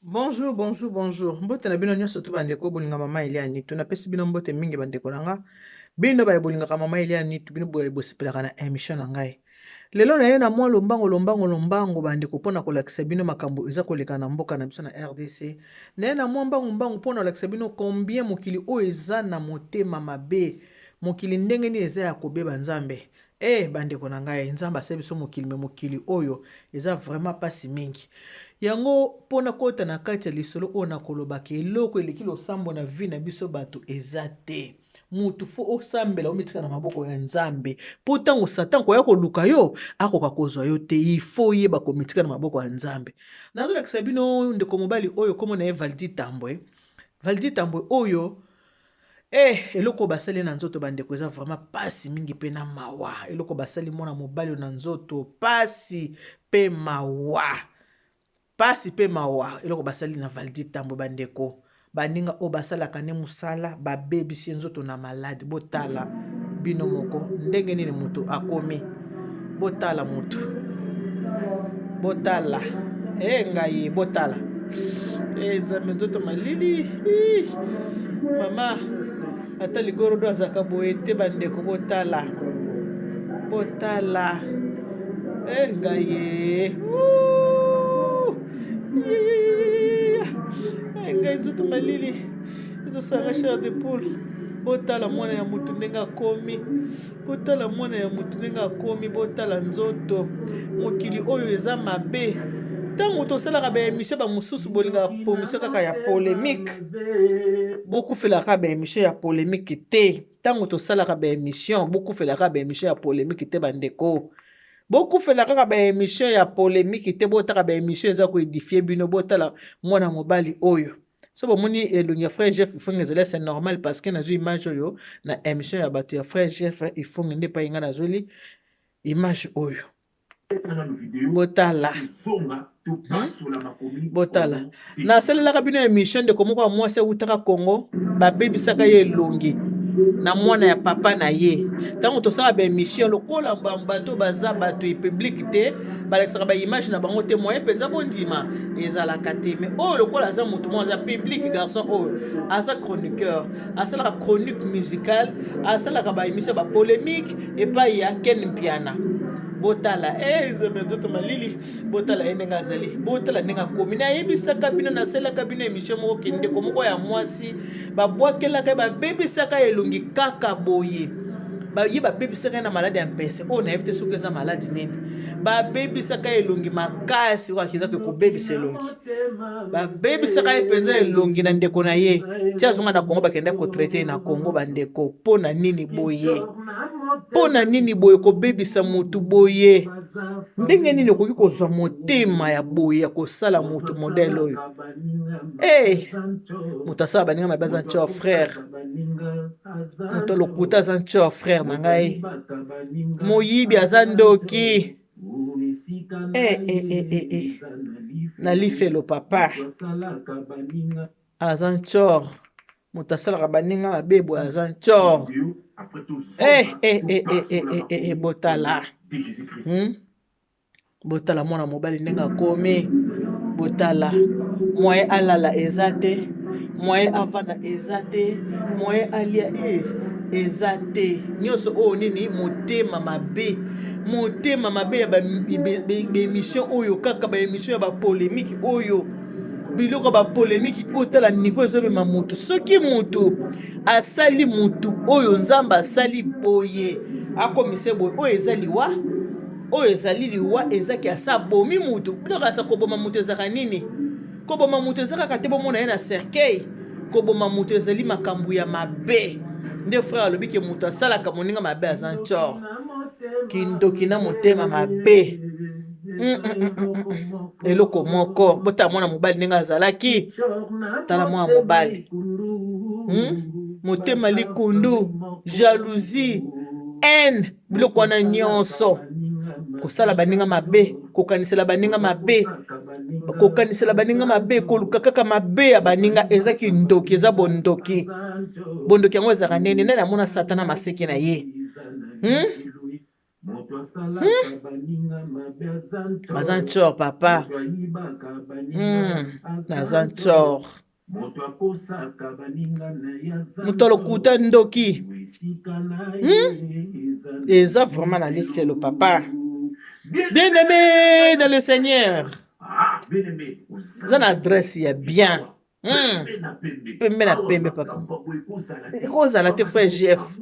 Bonjour, bonjour, bonjour. Mbote na bino nyonso to bandeko bolinga mama Eliani. Tunapesi bino mbote mingi bandeko nanga. Bino ba bolinga ka mama Eliani tu bino boye bosepelaka na émission na ngai. Lelo na ye na mwa lombango bandeko pona kolakisa bino makambo eza koleka na mboka na biso na RDC. Na ye na mwa mbango pona kolakisa bino combien mokili oyo eza na motema mabe. Mokili ndenge nini eza ya kobeba nzambe. Bandeko na ngai nzamba asali biso mokili me mokili oyo eza vraiment pasi mingi. Yango pona kota na kati ya lisolo oyo na kolobaka eloko eleki losambo na vi na biso bato eza te. Mutu fo osambela omitika na maboko ya nzambe. Po tango satan koya koluka yo, akoka kozwa yo te. Ifo yeba komitika na maboko ya nzambe. Nazolakisa bino ndeko mobali oyo kombo na ye Valdi Tambwe. Valdi Tambwe oyo eloko basali na nzoto bandeko eza vraiment pasi mingi pe na mawa. Eloko basali mwana mobali na nzoto pasi pe mawa. Pasi pe mawa eloko basali na Valdi Tambwe bandeko baninga o basalaka ne musala babebisi nzoto na malade botala bino moko ndenge nini mutu akomi botala mutu botala ngai botala nzambe nzoto malili mama ata ligoro do azaka boye te bandeko botala botala ngai ngai nzoto malili ezosanga chair de poule botala mwana ya mutu ndenge akomi botala mwana ya mutu ndenge akomi botala nzoto mokili oyo eza mabe ntango tosalaka baémission bamosusu bolingaka pomission kaka ya polémique bokufelaka baémission ya polémique te ntango tosalaka baémission bokufelaka baémission ya polémique te bandeko bokufela kaka baémission ya polémique te botaka baémission eza koédifie bino botala mwana mobali oyo so bomoni elongi ya frère Jeff ifonga ezala c'est normal parce que nazwi image oyo na émission ya bato ya frère Jeff ifonga nde pa inga nazoli image oyo botala botala nasalelaka bino émission ndeko moko ya mwasi awutaka Congo babebisaka ye elongi na mwana ya papa na ye ntango tosala baémission lokola bato baza bato e public te balakisaka baimage na bango te moyen mpenza bondima ezalaka te mais oyo lokola aza motu mo aza public garçon oyo aza chroniqueur asalaka chronique musicale asalaka baémission bapolémique epai ya Ken Mpiana botala nzambe nzoto malili botala ye ndenge azali botala ndenge akomi nayebisaka bino nasalaka bino émission moko kendeko moko ya mwasi babwakelaka babebisaka elongi kaka boye ye babebisaka na maladi ya mpese oyo nayebi te soki eza maladi nini babebisaka elongi makasi oyo akizaka kobebisa elongi babebisaka ye mpenza elongi na ndeko na ye ti azonga na Congo bakenda kotraite na Congo bandeko mpo na nini boye mpo na nini boye kobebisa motu boye ndenge nini okoki kozwa motema ya boye ya kosala motu modele oyo moto asala baninga mabe aza nti frère moto lokuta aza nti frère na ngai moyibi aza ndoki na lifelo papa aza ntior moto asalaka baninga mabe boye aza ntior botala botala mwana mobali ndenge akomi botala moyen alala eza te moyen avanda eza te moyen alia eza te nyonso oyo nini motema mabe ya baémission oyo kaka baémission ya bapolémique oyo biloko bapolémique oyo tala niveau ezobema motu soki motu asali motu oyo nzambe asali boye akomise boye oyo eza liwa oyo ezali liwa ezaki asa bomi motu biloko asa koboma motu ezaka nini koboma motu eza kaka te bomona ye na cercueil koboma motu ezali makambo ya mabe nde frère alobi ke motu asalaka moninga mabe aza ntior kindoki na motema mabe eloko moko botala mwana mobali ndenge azalaki tala mwana mobali motema likundu jalousie haine biloko wana nyonso kosala baninga mabe kokanisela baninga mabe kokanisela baninga mabe koluka kaka mabe ya baninga ezaki ndoki eza bondoki bondoki yango ezaka ndenge nde namona satana maseki na ye Bazan chor papa. Nazan chor. Mutolo kuta ndoki. Eza vraiment la liste le papa. Bien-aimé dans le Seigneur. Zan adresse ya bien. Pembe na pembe papa. Kozala te frère GF.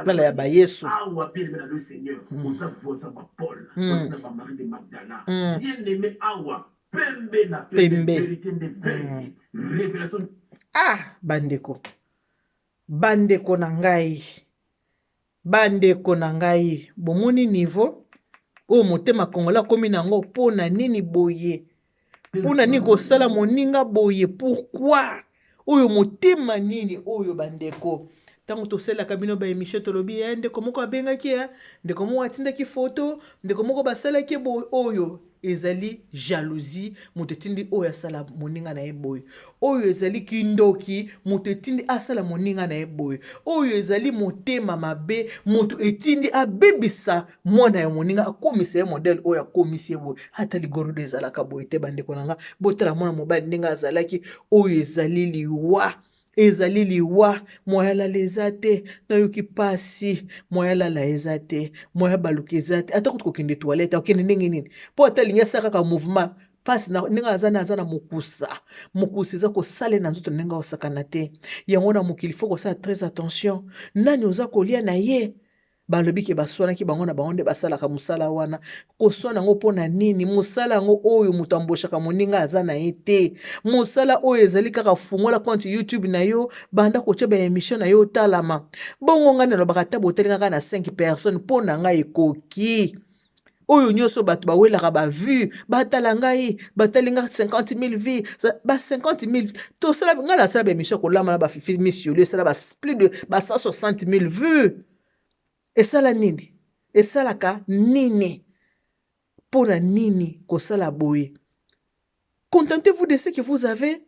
Bala ya ba Yesu. Pembe. Ah, bandeko. Bandeko na ngai. Bandeko na ngai. Bomoni niveau. O motema kongola komi nango pona nini boye. Pona nini kosala moninga boye. Pourquoi? Oyo motema nini oyo bandeko. Tango tosela kabino ba émission tolobi ndeko moko abengaki ndeko moko atindaki photo, ndeko moko basalaki boye oyo ezali jalousie motetindi oyo asala moninga na eboye. Oyo ezali kindoki motetindi asala moninga na eboye. Oyo ezali motema mabe moto etindi abebisa mwana ya moninga akomisa ya modèle oyo akomisi eboye. Hata ligoro ezalaka boye te bandeko nanga botala mwana mobali ndenge azalaki oyo ezali liwa. Ezali liwa moyala lezate na yuki pasi moyala la ezate moya baluki ezate ata kutu kokende toilette okende ndenge nini po ata linga saka ka mouvement pasi na ndenge azana mokusa eza kosala na nzoto ndenge osakana te yango na mokili faut kosala très attention nani oza kolia na ye balobi ke baswanaki bango na bango nde basalaka musala wana koswana ngo pona nini musala ngo oyo mutu amboshaka moninga aza na ye te musala oyo ezali kaka fungola compte YouTube na yo banda kotia ba émission na yo talama bongo ngani alobaka ta botelingaka na 5 personnes pona nga ekoki oyo nyonso bato bawelaka ba vue batala ngai batalinga 50,000 vues ba 50,000 tosala nga na sala ba émission kolama na ba fifi monsieur le sala ba plus de ba 160,000 vues. Esala nini? Esalaka nini? Pona nini kosala boye? Contentez-vous de ce que vous avez.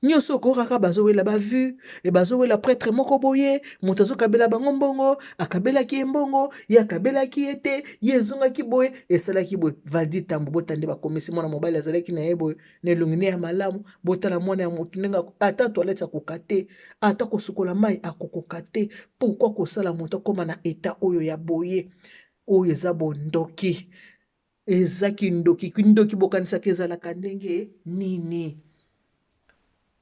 Nyoso koraka bazowela ba vu et bazowela prêtre moko boye mutazo kabela bango mbongo akabela ki mbongo ya kabela ki ete yezonga ki boye esala ki boye valdi tambo botande ba komisi mwana mobile azalaki na yebo ne lungine ya malamu botala mwana ya mutu nenga ata toilette akokate ata kosukola mai akokokate pourquoi kosala mutu koma na eta oyo ya boye oyo eza bondoki ezaki ndoki bokanisa kezalaka ndenge nini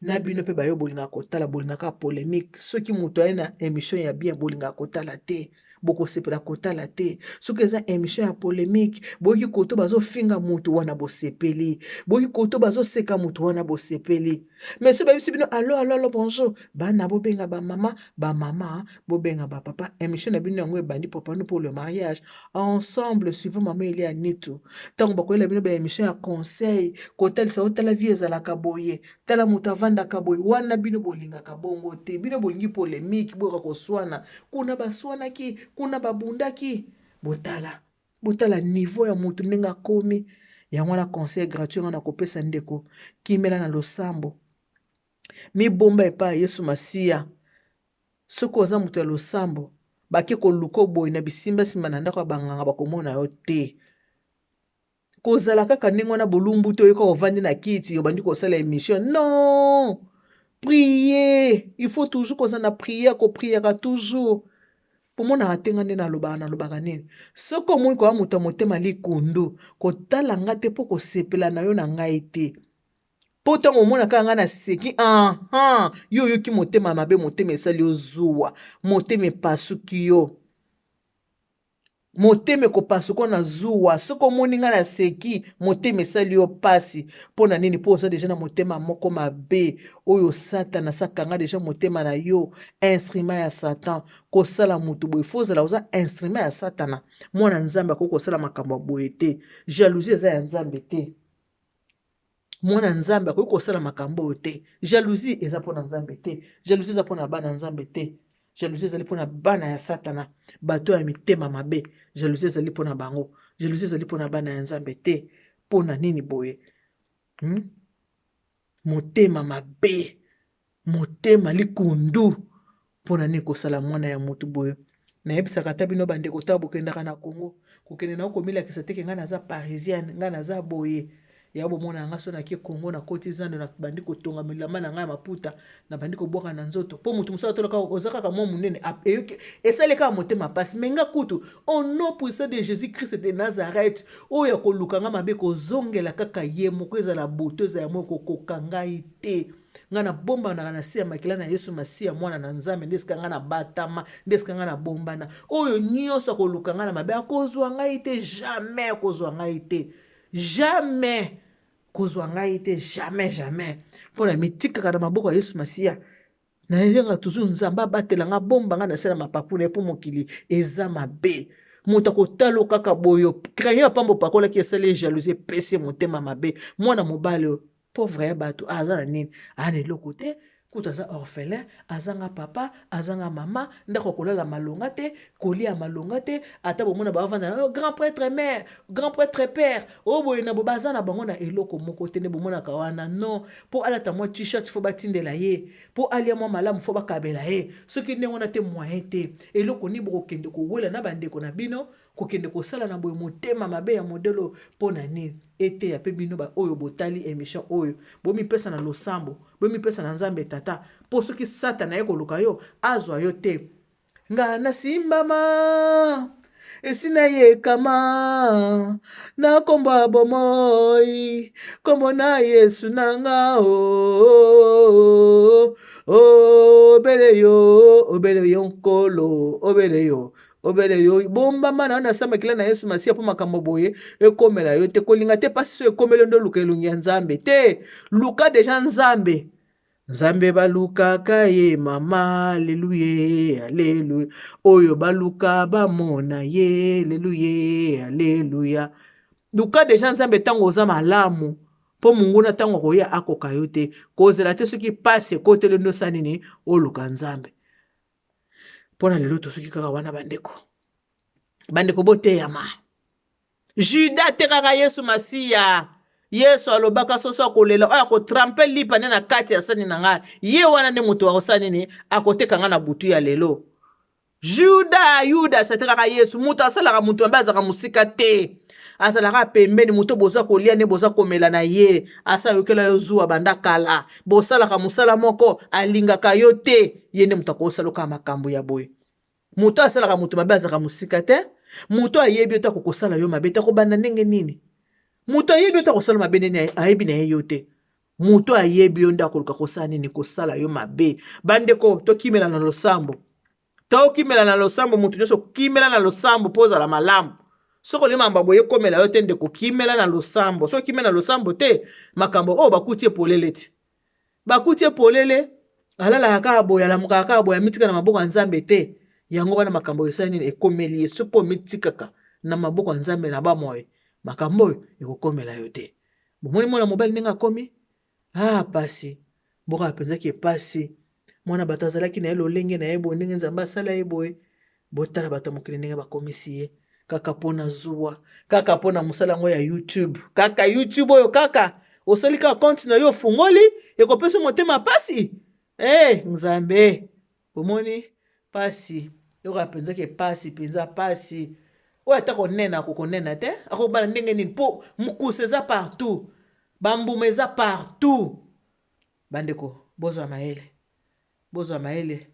na bino pe bayo bolinga kotala bolinga ka polémique soki mutu aye na émission ya bien bolinga kotala te boko sepela kotala te soki eza émission ya polémique boki koto bazofinga mutu wana bosepeli boki koto bazoseka mutu wana bosepeli mais so babisi bino allo bonjour bana bobenga ba mama bobenga ba papa émission na bino yango ebandi papa nous pour le mariage ensemble suivant mama ili ya nitu tango bakolela bino ba émission ya conseil kotalisa otala vie ezalaka boye tala mutu avandaka boye wana bino bolingaka bongo te bino bolingi polémique boyoka koswana kuna baswanaki kuna babundaki botala niveau ya mutu ndenge akomi yango na conseil gratuit nga na kopesa ndeko kimela na losambo mibomba epa Yesu Masiya soko oza mutu ya losambo bake koluka boye na bisimbasimba na ndako ya banganga bakomona yo te kozala kaka ndenge wana bolumbu te oyoka ovandi na kiti obandi kosala émission non prier il faut toujours koza na prière kopriaka toujours pomona atenga nde nalobaka nini soki omoi koya moto ya motema likundu kotala nga te mpo kosepela na yo na ngai te mpo ntango omonaka nga na seki yo oyoki motema mabe motema esali yo zuwa motema epasuki yo motema ekopasuka na zuwa soki omoni nga na seki motema esali yo pasi mpo na nini mpo oza deja na motema moko mabe oyo satana asakanga deja motema na yo instrument ya satan kosala mutu boye fo ozala oza instrument ya satana mwana nzambe akoki kosala makambo ya boye te jalousie eza ya nzambe te mwana nzambe akoki kosala makambo oyo te jalousie eza mpona nzambe te jalousie eza mpona bana nzambe te jalousie ezali mpona bana ya satana bato ya mitema mabe jalousie ezali mpona bango jalousie ezali mpona bana ya nzambe te mpona nini boye motema mabe motema likundu mpona nini kosala mwana ya motu boye. nayebisaka ata bino bandeko ta bokendaka na Congo kokende na okomilakisa teke ngai naza parisienne ngai naza boye ya bomona nga so nakie Congo na koti zando na bandi kotonga milamba na ngai maputa na bandi kobwaka na nzoto po mutu mosala toloka oza kaka mwa munene esali kaka motema pasi me nga kutu au nom puissant de Jésus Christ de Nazareth oyo akoluka nga mabe kozongela kaka ye moko ezala buto eza ya moko kokoka ngai te nga na bombana na se ya makila na Yesu Masiya mwana na Nzambe ndesika nga na batama ndesika nga na bombana oyo nyonso akoluka nga na mabe akozwa ngai te jamais akozwa ngai te jamais kozwa ngai te jamais mpona mitikaka na maboko ya Yesu Masiya nayenga toujours Nzambe abatela nga bomba nga na se na mapapu na po mokili eza mabe moto akotala kaka boyo crayon ya pamba opakolaki esali jalousie epesi motema mabe mwana mobali pauvre ya bato aza na nini ana eloko te kutu aza orphelin azanga papa azanga mama ndako kolala malonga te kolia malonga te ata bomona bavanda oh, grand prêtre mère grand prêtre père o boye na bo baza na bango na eloko moko te nde bomonaka wana non po alata mwa t-shirt fo batindela ye po alia mwa malamu fo bakabela ye soki ndenge wana te moyen te eloko ni bokokende kowela na bandeko na bino kokende kosala na boye motema mabe ya modelo mpona nini ete ya pe bino ba oyo botali émission oyo bomipesa na losambo bomipesa na Nzambe tata po soki satana ye koluka yo azwa yo te nga nasimbama esina yekama na kombo ya bomoi kombo na Yesu nanga obele yo nkolo obele yo bombama na samba kila na Yesu Masiya po makambo boye ekomela yo te kolinga te pasi so ekomele ndo luka elungi ya Nzambe te luka deja Nzambe balukaka ye mama aleluya aleluya oyo baluka bamona ye aleluya aleluya luka deja Nzambe tango oza malamu po munguna tango koya akoka yo te kozela te soki pasi ekotele ndo sanini oluka Nzambe mpona lelo tosoki kaka wana bandeko boteyama Juda te kaka Yesu Masiya Yesu alobaka soso akolela oyo akotrampe lipa ne na kati ya sani na ngai ye wana nde moto akosala nini akoteka nga na butu ya lelo Yuda sete kaka Yesu moto asalaka moto mabe azalaka mosika te azalaka pembeni moto boza kolia ne boza komela na ye asa yokela yo zuwa banda kala bosalaka mosala moko alingaka yo te ye nde moto akosala kaka makambo ya boye moto asalaka moto mabe azalaka mosika te moto ayebi yo te akokosala yo mabe te akobanda ndenge nini moto ayebi yo te akosala mabe nini ayebi na ye yo te moto ayebi yo nde akoluka kosala nini kosala yo mabe bandeko tokimela na losambo moto nyonso kimela na losambo mpo ozala malamu soko le mamba boye komela yo te ndeko kimela na losambo so kimela na losambo te makambo oyo bakuti epolele te bakuti epolele alalaka kaka boye alamukaka kaka boye amitika na maboko ya Nzambe te yango wana makambo esali nini ekomeli ye so mpo mitikaka na maboko ya Nzambe na bamoye makambo oyo ekokomela yo te bomoni mwana mobali ndenge akomi pasi mboka apenzaki epasi mwana bato azalaki na ye lolenge na ye boye ndenge Nzambe asala ye boye botala bato ya mokili ndenge bakomisi ye kaka mpona zuwa kaka mpona mosala yango ya YouTube kaka YouTube oyo kaka osali kaka konti na yo ofungoli ekopesa motema pasi Nzambe bomoni pasi yoko apenzaki pasi penza pasi oyo ata konena akokonena te akobana ndenge nini mpo mokuse eza partout bambuma eza partout bandeko bozwa mayele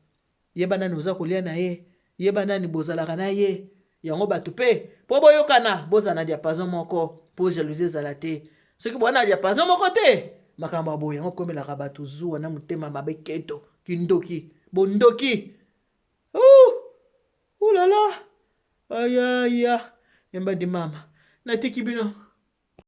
yeba nani oza kolia na ye yeba nani bozalaka na ye yango bato pe po boyokana bozala na diapason moko po jalousie ezala te soki boza na diapason moko te makambo ya boye yango komelaka bato zuwa na motema mabe keto kindoki bondoki ulala ayaya embadi mama natiki bino